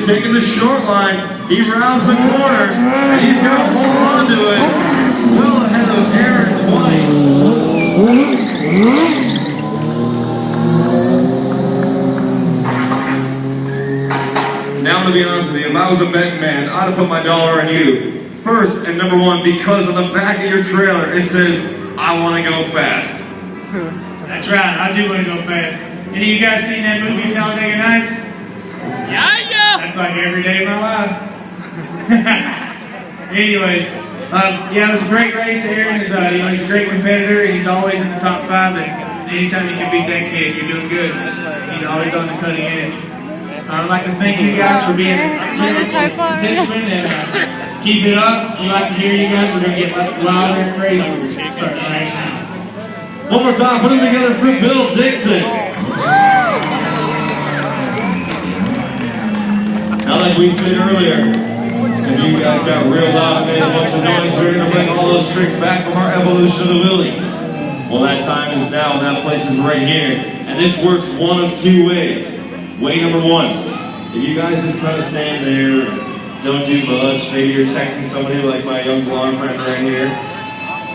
taking the short line. He rounds the corner, and he's going to hold on to it. Well ahead of Aaron White. Now I'm going to be honest with you, if I was a betting man, I'd have put my dollar on you. First and number one, because on the back of your trailer, it says, I want to go fast. That's right, I do want to go fast. Any of you guys seen that movie, Talladega Nights? Yeah! That's like every day of my life. Anyways, yeah, it was a great race. Aaron is, he's a great competitor. He's always in the top 5, and anytime you can beat that kid, you're doing good. He's always on the cutting edge. I'd like to thank you guys for being a participant, and keep it up. We like to hear you guys. We're going to get louder and crazier. Start right now. One more time, put them together for Bill Dixon. Now, like we said earlier, if you guys got real loud and made a bunch of noise, we're going to bring all those tricks back from our evolution of the wheelie. Well, that time is now, and that place is right here. And this works one of two ways. Way number one, if you guys just kind of stand there and don't do much, maybe you're texting somebody like my young blonde friend right here.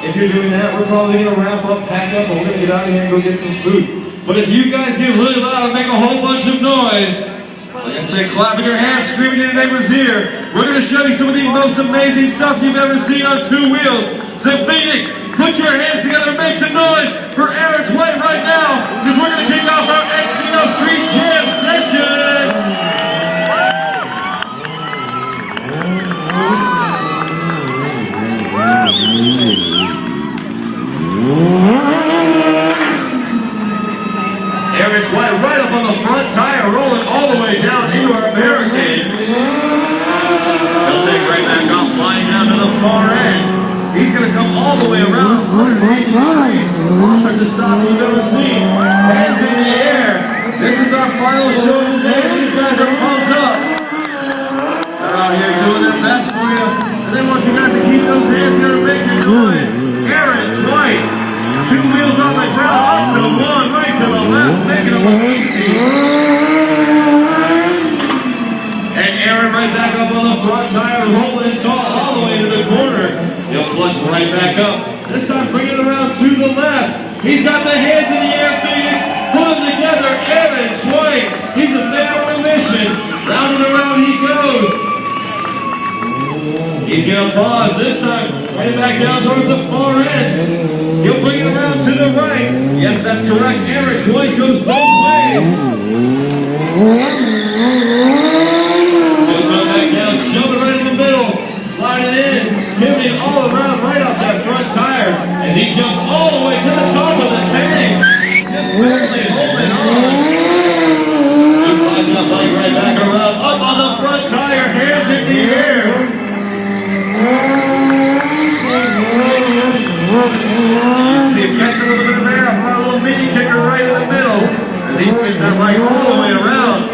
If you're doing that, we're probably going to wrap up, pack up, and we're going to get out of here and go get some food. But if you guys get really loud and make a whole bunch of noise, like I said, clapping your hands, screaming in your neighbor's ear, we're going to show you some of the most amazing stuff you've ever seen on 2 wheels. So Phoenix, put your hands together and make some noise for Aaron White right now, because we're going to kick off our XTL Street Jam session. Aaron White right up on the front tire, rolling all the way down into our barricades. He'll take right back off, flying down to the far end. He's going to come all the way around 180 degrees. Largest stop we've ever seen. Hands in the air. This is our final show of the day. These guys are pumped up. They're out here doing their best for you. And they want you guys to keep those hands together, make your noise. Aaron White. 2 wheels on the ground, up to 1, right to the left, making it look easy. And Aaron right back up on the front tire, rolling tall all the way to the corner. He'll clutch right back up. This time bring it around to the left. He's got the hands in the air, Phoenix. Put them together, Aaron White. He's a man on a mission. Round and around he goes. He's going to pause this time, right back down towards the far end. He'll bring it around to the right. Yes, that's correct. Aaron White goes both ways. He'll come back down, jumping right in the middle, sliding in, pivoting all around right off that front tire as he jumps all the way to the top of the tank. Just barely holding on. He slides that bike right back around, up on the front tire, hands in the air. You see him catch a little bit of air, a little mini kicker right in the middle as he spins that bike all the way around.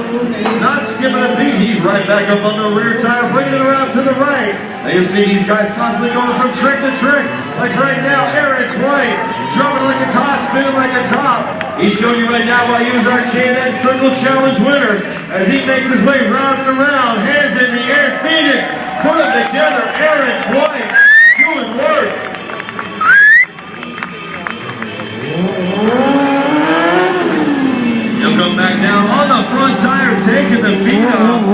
Not skipping a beat, he's right back up on the rear tire, bringing it around to the right. And you see these guys constantly going from trick to trick. Like right now, Aaron White, jumping like it's hot, spinning like a top. He's showing you right now why he was our K&N Circle Challenge winner as he makes his way round and around, hands in the air, Phoenix, put them together, Aaron White, doing work. He'll come back down on the front tire, taking the feet off.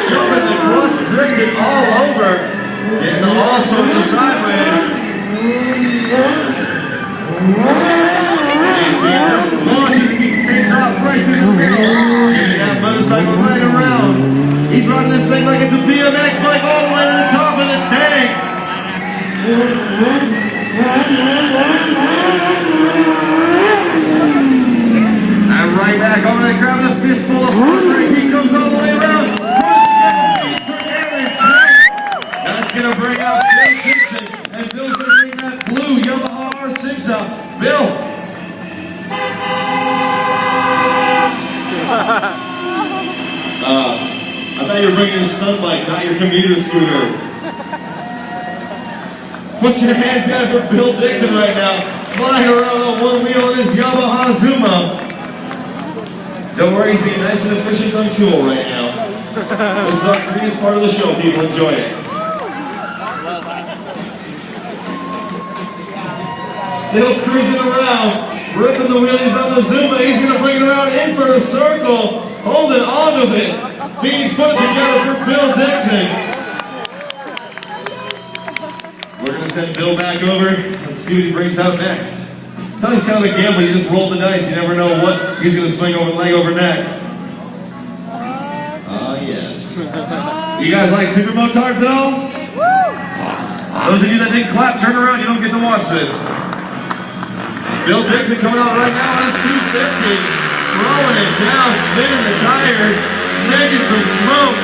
Jumping the clutch, drifting all over, getting all sorts of sideways. You see him just launching, he takes off right through the middle, getting that motorcycle right around. He's running this thing like it's a BMX bike all the way to the top of the tank. And right back over there, grabbing a fistful of food. He comes all the way around. For Aaron White. That's going to bring out Bill Dixon. And Bill's going to bring that blue Yamaha R6 out. Bill. I thought you were bringing a stunt bike, not your commuter scooter. Put your hands down for Bill Dixon right now, flying around on 1 wheel on his Yamaha Zuma. Don't worry, he's being nice and efficient on fuel right now. This is our greatest part of the show, people. Enjoy it. Still cruising around, ripping the wheelies on the Zuma. He's going to bring it around in for a circle, holding on to it. Phoenix put it together for Bill Dixon. We're going to send Bill back over. Let's see what he brings out next. It's always kind of a gamble. You just roll the dice. You never know what he's going to swing over the leg over next. Yes. You guys like super motards at all? Those of you that didn't clap, turn around. You don't get to watch this. Bill Dixon coming out right now on his 250. Throwing it down, spinning the tires, making some smoke.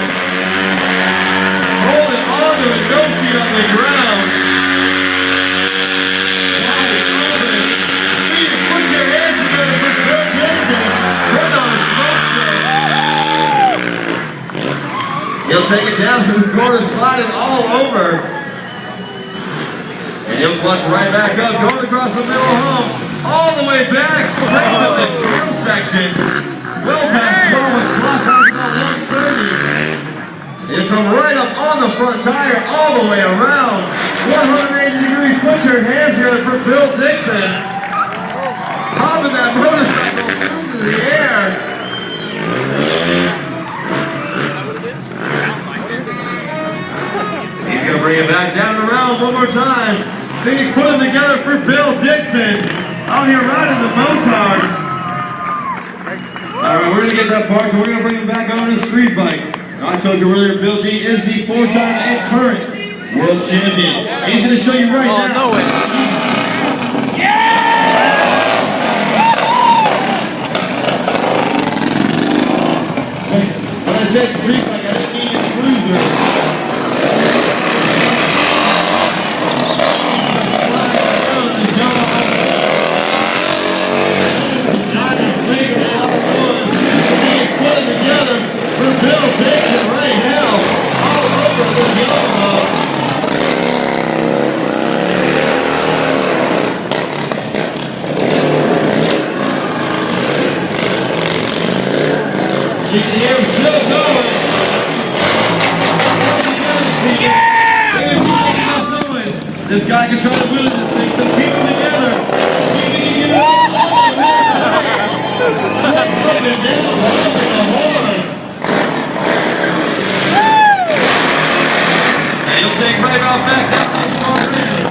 Holding on to it, no feet on the ground. Phoenix, put your hands together for Bill Dixon. Putting on a smoke show. He'll take it down to the corner, sliding all over. And he'll clutch right back up, going across the middle hump, all the way back, straight to the tail section. Well past 12 o'clock, about 1:30. He'll come right up on the front tire, all the way around. 180 degrees, put your hands together for Bill Dixon. Hopping that motorcycle into the air. He's going to bring it back down and around one more time. Phoenix put him together for Bill Dixon. Out here riding the motard. Alright, we're going to get that parked and we're going to bring him back on his street bike. Now, I told you earlier, Bill D is the 4-time and current world champion. He's going to show you right now. No way. When I said street bike, I didn't mean cruiser. Keep the air still going. Yeah! This guy can try to wheel this thing, so keep them together. See if he can get it all the way straight up and down, holding the horn. And he'll take right off back down like the ball is.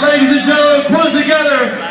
Ladies and gentlemen, put it together.